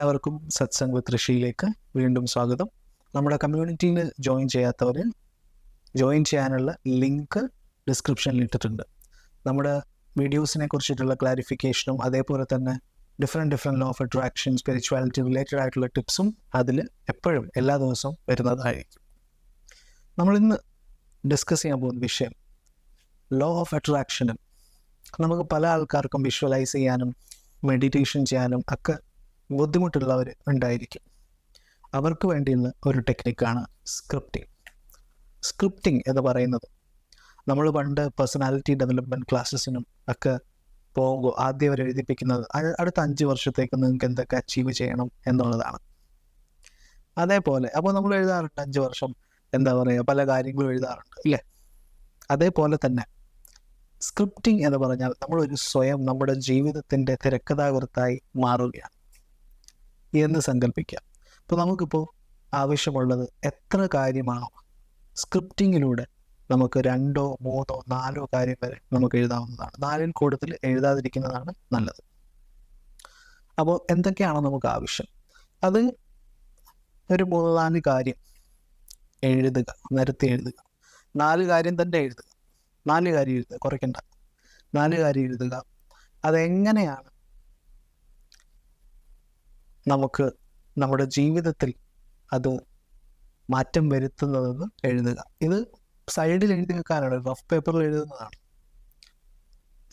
എല്ലാവർക്കും സത്സംഗ് വിത്ത് ഋഷിയിലേക്ക് വീണ്ടും സ്വാഗതം. നമ്മുടെ കമ്മ്യൂണിറ്റിയിൽ ജോയിൻ ചെയ്യാത്തവർ ജോയിൻ ചെയ്യാനുള്ള ലിങ്ക് ഡിസ്ക്രിപ്ഷനിൽ ഇട്ടിട്ടുണ്ട്. നമ്മുടെ വീഡിയോസിനെ കുറിച്ചിട്ടുള്ള ക്ലാരിഫിക്കേഷനും അതേപോലെ തന്നെ different law of attraction, spirituality related ആയിട്ടുള്ള ടിപ്സും അതിൽ എപ്പോഴും എല്ലാ ദിവസവും വരുന്നതായിരിക്കും. നമ്മളിന്ന് ഡിസ്കസ് ചെയ്യാൻ പോകുന്ന വിഷയം ലോ ഓഫ് അട്രാക്ഷനും. നമുക്ക് പല ആൾക്കാർക്കും വിഷ്വലൈസ് ചെയ്യാനും മെഡിറ്റേഷൻ ചെയ്യാനും ഒക്കെ ബുദ്ധിമുട്ടുള്ളവർ ഉണ്ടായിരിക്കും. അവർക്ക് വേണ്ടിയുള്ള ഒരു ടെക്നിക്കാണ് സ്ക്രിപ്റ്റിംഗ്. സ്ക്രിപ്റ്റിംഗ് എന്ന് പറയുന്നത് നമ്മൾ പണ്ട് പേഴ്സണാലിറ്റി ഡെവലപ്മെൻറ്റ് ക്ലാസ്സസിനും ഒക്കെ പോകുമ്പോൾ ആദ്യം അവർ എഴുതിപ്പിക്കുന്നത് അടുത്ത 5 വർഷത്തേക്ക് നിങ്ങൾക്ക് എന്തൊക്കെ അച്ചീവ് ചെയ്യണം എന്നുള്ളതാണ്. അതേപോലെ അപ്പോൾ നമ്മൾ എഴുതാറുണ്ട് 5 വർഷം എന്താ പറയുക, പല കാര്യങ്ങളും എഴുതാറുണ്ട് ഇല്ലേ. അതേപോലെ തന്നെ സ്ക്രിപ്റ്റിംഗ് എന്ന് പറഞ്ഞാൽ നമ്മളൊരു സ്വയം നമ്മുടെ ജീവിതത്തിൻ്റെ തിരക്കഥാകൃത്തായി മാറുകയാണ് എന്ന് സങ്കല്പിക്കാം. അപ്പോൾ നമുക്കിപ്പോൾ ആവശ്യമുള്ളത് എത്ര കാര്യമാണോ സ്ക്രിപ്റ്റിങ്ങിലൂടെ നമുക്ക് 2, 3, 4 കാര്യം വരെ നമുക്ക് എഴുതാവുന്നതാണ്. 4ൽ കൂടുതൽ എഴുതാതിരിക്കുന്നതാണ് നല്ലത്. അപ്പോൾ എന്തൊക്കെയാണോ നമുക്ക് ആവശ്യം, അത് ഒരു 3-4 കാര്യം എഴുതുക, നിരത്തി എഴുതുക. 4 കാര്യം തന്നെ എഴുതുക, 4 കാര്യം എഴുതുക, കുറയ്ക്കണ്ട. 4 കാര്യം എഴുതുക. അതെങ്ങനെയാണ് നമുക്ക് നമ്മുടെ ജീവിതത്തിൽ അത് മാറ്റം വരുത്തുന്നതെന്ന് എഴുതുക. ഇത് സൈഡിൽ എഴുതി വെക്കാനാണ്, റഫ് പേപ്പറിൽ എഴുതുന്നതാണ്.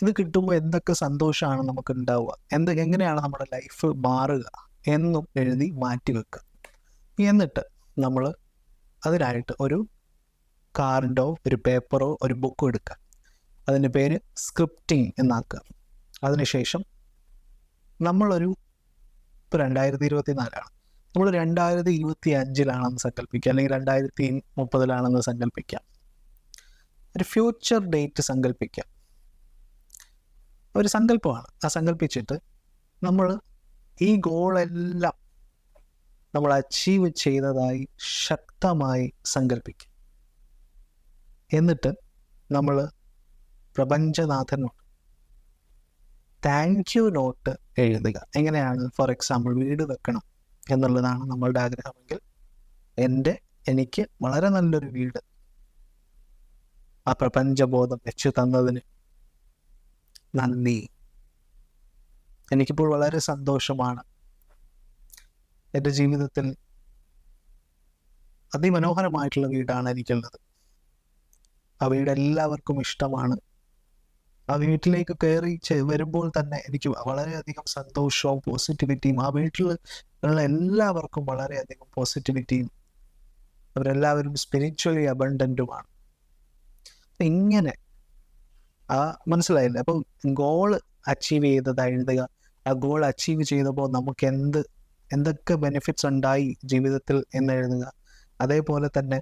ഇത് കിട്ടുമ്പോൾ എന്തൊക്കെ സന്തോഷമാണ് നമുക്ക് ഉണ്ടാവുക, എങ്ങനെയാണ് നമ്മുടെ ലൈഫ് മാറുക എന്നും എഴുതി മാറ്റി വെക്കുക. എന്നിട്ട് നമ്മൾ അതിനായിട്ട് ഒരു കാർഡോ ഒരു പേപ്പറോ ഒരു ബുക്കോ എടുക്കുക. അതിൻ്റെ പേര് സ്ക്രിപ്റ്റിംഗ് എന്നാക്കുക. അതിനുശേഷം നമ്മളൊരു ഇപ്പോൾ 2024 നമ്മൾ 2025 സങ്കല്പിക്കുക, അല്ലെങ്കിൽ 2030 സങ്കല്പിക്കാം. ഒരു ഫ്യൂച്ചർ ഡേറ്റ് സങ്കല്പിക്കാം. ഒരു സങ്കല്പമാണ്. ആ സങ്കല്പിച്ചിട്ട് നമ്മൾ ഈ ഗോളെല്ലാം നമ്മൾ അച്ചീവ് ചെയ്തതായി ശക്തമായി സങ്കല്പിക്കുക. എന്നിട്ട് നമ്മൾ പ്രപഞ്ചനാഥനോട് താങ്ക് യു നോട്ട് എഴുതുക. എങ്ങനെയാണ്? ഫോർ എക്സാമ്പിൾ, വീട് വെക്കണം എന്നുള്ളതാണ് നമ്മളുടെ ആഗ്രഹമെങ്കിൽ എനിക്ക് വളരെ നല്ലൊരു വീട് ആ പ്രപഞ്ചബോധം വെച്ച് തന്നതിന് നന്ദി. എനിക്കിപ്പോൾ വളരെ സന്തോഷമാണ്. എൻ്റെ ജീവിതത്തിൽ അതിമനോഹരമായിട്ടുള്ള വീടാണ് എനിക്കുള്ളത്. ആ വീട് എല്ലാവർക്കും ഇഷ്ടമാണ്. ആ വീട്ടിലേക്ക് കയറി വരുമ്പോൾ തന്നെ എനിക്ക് വളരെയധികം സന്തോഷവും പോസിറ്റിവിറ്റിയും, ആ വീട്ടിൽ ഉള്ള എല്ലാവർക്കും വളരെയധികം പോസിറ്റിവിറ്റിയും, അവരെല്ലാവരും സ്പിരിച്വലി അബണ്ടൻറ്റുമാണ്. ഇങ്ങനെ മനസ്സിലായില്ലേ? അപ്പോൾ ഗോൾ അച്ചീവ് ചെയ്തതായി എഴുതുക. ആ ഗോൾ അച്ചീവ് ചെയ്തപ്പോൾ നമുക്ക് എന്തൊക്കെ ബെനിഫിറ്റ്സ് ഉണ്ടായി ജീവിതത്തിൽ എന്ന് എഴുതുക. അതേപോലെ തന്നെ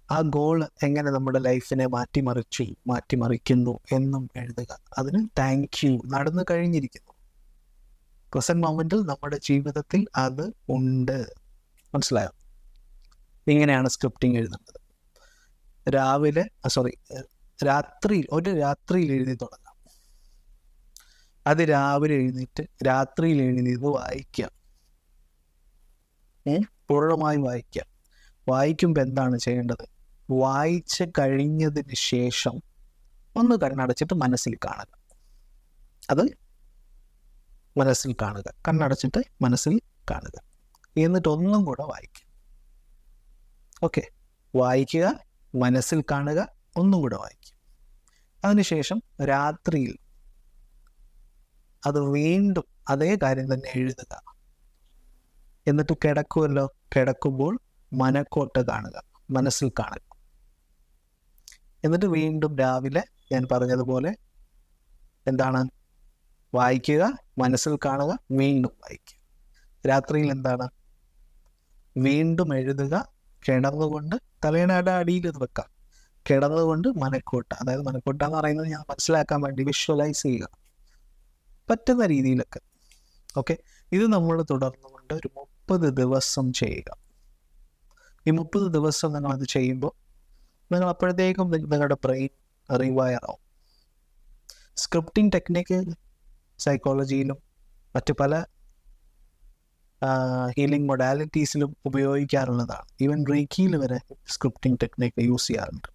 ആ ഗോൾ എങ്ങനെ നമ്മുടെ ലൈഫിനെ മാറ്റിമറിക്കുന്നു എന്നും എഴുതുക. അതിന് താങ്ക് യു. നടന്നു കഴിഞ്ഞിരിക്കുന്നു. പ്രസന്റ് മൊമെന്റിൽ നമ്മുടെ ജീവിതത്തിൽ അത് ഉണ്ട്. മനസ്സിലായോ? ഇങ്ങനെയാണ് സ്ക്രിപ്റ്റിംഗ് എഴുതുന്നത്. രാത്രിയിൽ എഴുതി തുടങ്ങാം. അത് രാവിലെ എഴുന്നേറ്റ് രാത്രിയിൽ എഴുതിയത് വായിക്കാം. പൂർണ്ണമായി വായിക്കാം. വായിക്കുമ്പോൾ എന്താണ് ചെയ്യേണ്ടത്? വായിച്ച് കഴിഞ്ഞതിന് ശേഷം ഒന്ന് കണ്ണടച്ചിട്ട് മനസ്സിൽ കാണുക. അത് മനസ്സിൽ കാണുക, കണ്ണടച്ചിട്ട് മനസ്സിൽ കാണുക. എന്നിട്ട് ഒന്നും കൂടെ വായിക്കുക. ഓക്കെ, വായിക്കുക, മനസ്സിൽ കാണുക, ഒന്നും കൂടെ വായിക്കുക. അതിനുശേഷം രാത്രിയിൽ അത് വീണ്ടും അതേ കാര്യം തന്നെ എഴുതുക. എന്നിട്ട് കിടക്കുമ്പോൾ മനക്കോട്ട കാണുക, മനസ്സിൽ കാണുക. എന്നിട്ട് വീണ്ടും രാവിലെ ഞാൻ പറഞ്ഞതുപോലെ എന്താണ്? വായിക്കുക, മനസ്സിൽ കാണുക, വീണ്ടും വായിക്കുക. രാത്രിയിൽ എന്താണ്? വീണ്ടും എഴുതുക. കിടന്നുകൊണ്ട് തലയുടെ അടിയിൽ ഇത് വെക്കാം. കിടന്നുകൊണ്ട് മനക്കോട്ട, അതായത് മനക്കോട്ട എന്ന് പറയുന്നത് ഞാൻ മനസ്സിലാക്കാൻ വേണ്ടി വിഷ്വലൈസ് ചെയ്യുക, പറ്റുന്ന രീതിയിലൊക്കെ. ഓക്കെ, ഇത് നമ്മൾ തുടർന്നുകൊണ്ട് ഒരു 30 ദിവസം ചെയ്യുക. ഈ 30 ദിവസം നിങ്ങളത് ചെയ്യുമ്പോൾ നിങ്ങൾ അപ്പോഴത്തേക്കും നിങ്ങളുടെ ബ്രെയിൻ റിവയർ ആവും. സ്ക്രിപ്റ്റിംഗ് ടെക്നിക്ക് സൈക്കോളജിയിലും മറ്റു പല ഹീലിംഗ് മൊഡാലിറ്റീസിലും ഉപയോഗിക്കാറുള്ളതാണ്. ഈവൻ റേക്കിയിൽ വരെ സ്ക്രിപ്റ്റിംഗ് ടെക്നിക്ക് യൂസ് ചെയ്യാറുണ്ട്.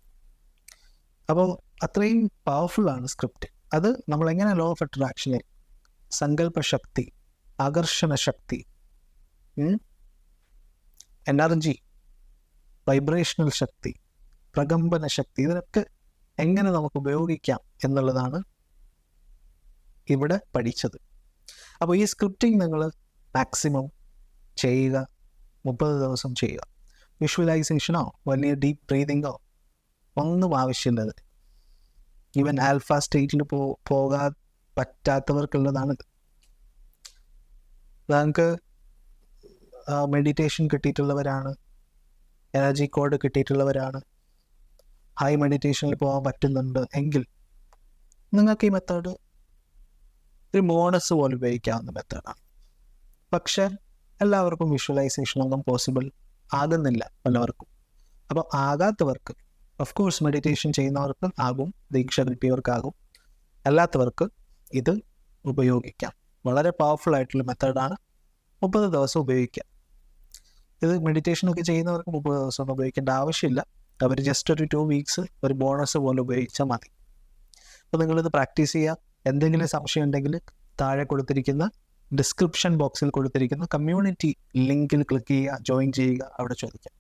അപ്പോൾ അത്രയും പവർഫുള്ളാണ് സ്ക്രിപ്റ്റ്. അത് നമ്മളെങ്ങനെ ലോ ഓഫ് അട്രാക്ഷനിൽ സങ്കല്പശക്തി, ആകർഷണ ശക്തി, എനർജി, വൈബ്രേഷണൽ ശക്തി, പ്രകമ്പന ശക്തി, ഇതിനൊക്കെ എങ്ങനെ നമുക്ക് ഉപയോഗിക്കാം എന്നുള്ളതാണ് ഇവിടെ പഠിച്ചത്. അപ്പോൾ ഈ സ്ക്രിപ്റ്റിംഗ് നിങ്ങൾ മാക്സിമം ചെയ്യുക, 30 ദിവസം ചെയ്യുക. വിഷ്വലൈസേഷനോ വലിയ ഡീപ്പ് ബ്രീതിങ്ങോ ഒന്നും ആവശ്യമില്ലത്. ഈവൻ ആൽഫ സ്റ്റേറ്റിൽ പോകാൻ പറ്റാത്തവർക്കുള്ളതാണിത്. നമുക്ക് മെഡിറ്റേഷൻ കിട്ടിയിട്ടുള്ളവരാണ്, എനർജി കോഡ് കിട്ടിയിട്ടുള്ളവരാണ്, ഹൈ മെഡിറ്റേഷനിൽ പോകാൻ പറ്റുന്നുണ്ട് എങ്കിൽ നിങ്ങൾക്ക് ഈ മെത്തേഡ് ഒരു ബോണസ് പോലെ ഉപയോഗിക്കാവുന്ന മെത്തേഡാണ്. പക്ഷെ എല്ലാവർക്കും വിഷ്വലൈസേഷനൊന്നും പോസിബിൾ ആകുന്നില്ല പലവർക്കും. അപ്പോൾ ആകാത്തവർക്ക്, ഓഫ് കോഴ്സ് മെഡിറ്റേഷൻ ചെയ്യുന്നവർക്ക് ആകും, ദീക്ഷ കിട്ടിയവർക്കാകും. അല്ലാത്തവർക്ക് ഇത് ഉപയോഗിക്കാം. വളരെ പവർഫുൾ ആയിട്ടുള്ള മെത്തേഡാണ്. 30 ദിവസം ഉപയോഗിക്കാം. ഇത് മെഡിറ്റേഷനൊക്കെ ചെയ്യുന്നവർക്ക് 30 ദിവസം ഒന്നും ഉപയോഗിക്കേണ്ട ആവശ്യമില്ല. അവർ ജസ്റ്റ് ഒരു 2 വീക്സ് ഒരു ബോണസ് പോലെ ഉപയോഗിച്ചാൽ മതി. അപ്പോൾ നിങ്ങളിത് പ്രാക്ടീസ് ചെയ്യുക. എന്തെങ്കിലും സംശയം ഉണ്ടെങ്കിൽ താഴെ കൊടുത്തിരിക്കുന്ന ഡിസ്ക്രിപ്ഷൻ ബോക്സിൽ കൊടുത്തിരിക്കുന്ന കമ്മ്യൂണിറ്റി ലിങ്കിൽ ക്ലിക്ക് ചെയ്യുക, ജോയിൻ ചെയ്യുക, അവിടെ ചോദിക്കാം.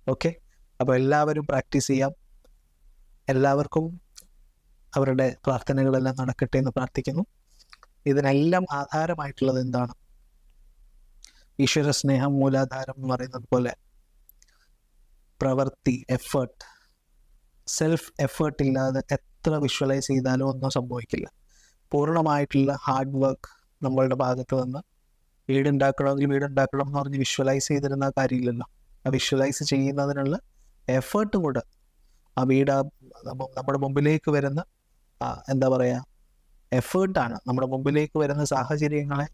ഓക്കെ, അപ്പോൾ എല്ലാവരും പ്രാക്ടീസ് ചെയ്യാം. എല്ലാവർക്കും അവരുടെ പ്രാർത്ഥനകളെല്ലാം നടക്കട്ടെ എന്ന് പ്രാർത്ഥിക്കുന്നു. ഇതിനെല്ലാം ആധാരമായിട്ടുള്ളത് എന്താണ്? ഈശ്വര സ്നേഹം മൂലാധാരം എന്ന് പറയുന്നത് പോലെ പ്രവൃത്തി, എഫേർട്ട്, സെൽഫ് എഫേർട്ട് ഇല്ലാതെ എത്ര വിഷ്വലൈസ് ചെയ്താലും ഒന്നും സംഭവിക്കില്ല. പൂർണ്ണമായിട്ടുള്ള ഹാർഡ് വർക്ക് നമ്മളുടെ ഭാഗത്ത് നിന്ന് വീടുണ്ടാക്കണമെങ്കിൽ വീടുണ്ടാക്കണം എന്ന് പറഞ്ഞ് വിഷ്വലൈസ് ചെയ്തിരുന്ന കാര്യമില്ലല്ലോ. ആ വിഷ്വലൈസ് ചെയ്യുന്നതിനുള്ള എഫേർട്ടും കൂടെ ആ വീട് നമ്മുടെ മുമ്പിലേക്ക് വരുന്ന എന്താ പറയുക, എഫേർട്ടാണ്. നമ്മുടെ മുമ്പിലേക്ക് വരുന്ന സാഹചര്യങ്ങളെ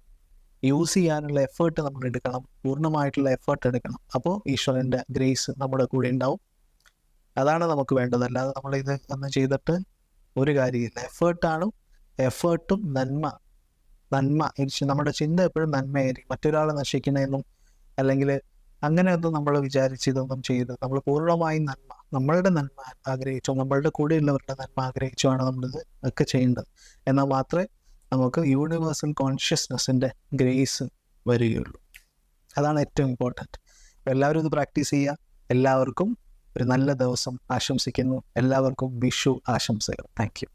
യൂസ് ചെയ്യാനുള്ള എഫേർട്ട് നമ്മൾ എടുക്കണം, പൂർണ്ണമായിട്ടുള്ള എഫേർട്ട് എടുക്കണം. അപ്പോൾ ഈശ്വരൻ്റെ ഗ്രേസ് നമ്മുടെ കൂടെ ഉണ്ടാവും. അതാണ് നമുക്ക് വേണ്ടത്. അല്ലാതെ നമ്മളിത് ഒന്നും ചെയ്തിട്ട് ഒരു കാര്യമില്ല. എഫേർട്ടും നന്മ നമ്മുടെ ചിന്ത എപ്പോഴും നന്മയായിരിക്കും. മറ്റൊരാളെ നശിക്കണമെന്നും അല്ലെങ്കിൽ അങ്ങനെയൊന്നും നമ്മൾ വിചാരിച്ചതൊന്നും ചെയ്ത് നമ്മൾ പൂർണ്ണമായും നമ്മളുടെ നന്മ ആഗ്രഹിച്ചോ, നമ്മളുടെ കൂടെയുള്ളവരുടെ നന്മ ആഗ്രഹിച്ചോ ആണ് നമ്മളിത് ഒക്കെ ചെയ്യേണ്ടത്. എന്നാൽ മാത്രമേ നമുക്ക് യൂണിവേഴ്സൽ കോൺഷ്യസ്നെസ്സിൻ്റെ ഗ്രേസ് വരികയുള്ളൂ. അതാണ് ഏറ്റവും ഇമ്പോർട്ടൻറ്റ്. എല്ലാവരും ഇത് പ്രാക്ടീസ് ചെയ്യുക. എല്ലാവർക്കും ഒരു നല്ല ദിവസം ആശംസിക്കുന്നു. എല്ലാവർക്കും വിഷു ആശംസകൾ. Thank you.